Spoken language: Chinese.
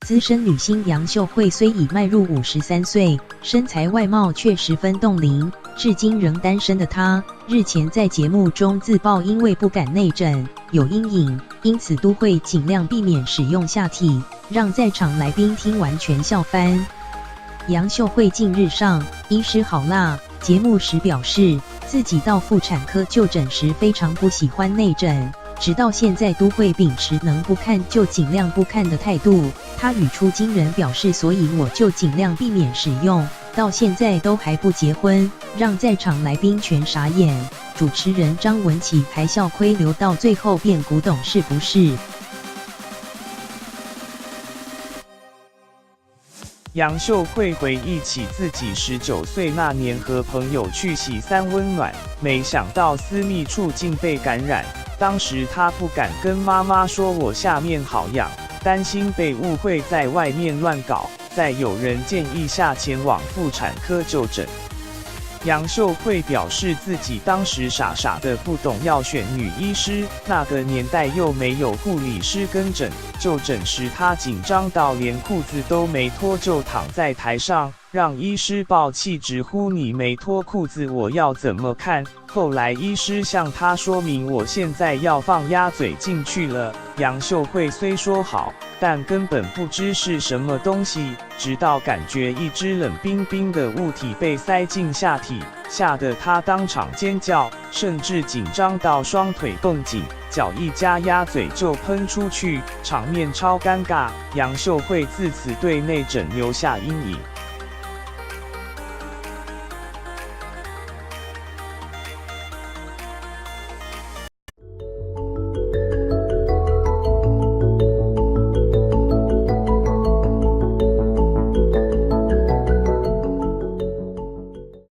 资深女星杨秀慧虽已迈入53岁，身材外貌却十分冻龄，至今仍单身的她，日前在节目中自曝因为不敢内诊，有阴影，因此都会尽量避免使用下体，让在场来宾听完全笑翻。杨秀慧近日上医师好辣节目时表示，自己到妇产科就诊时非常不喜欢内诊，直到现在都会秉持能不看就尽量不看的态度。他语出惊人表示，所以我就尽量避免使用，到现在都还不结婚，让在场来宾全傻眼。主持人张文琪还笑亏留到最后变古董是不是？杨秀慧回忆起自己19岁那年和朋友去洗三温暖，没想到私密处竟被感染。当时她不敢跟妈妈说我下面好痒，担心被误会在外面乱搞，在有人建议下前往妇产科就诊。杨秀慧表示，自己当时傻傻的不懂要选女医师，那个年代又没有护理师跟诊，就诊时她紧张到连裤子都没脱就躺在台上，让医师爆气直呼你没脱裤子我要怎么看。后来医师向她说明我现在要放鸭嘴进去了，杨秀慧虽说好，但根本不知是什么东西，直到感觉一只冷冰冰的物体被塞进下体，吓得她当场尖叫，甚至紧张到双腿绷紧，脚一夹鸭嘴就喷出去，场面超尴尬。杨秀慧自此对内诊留下阴影。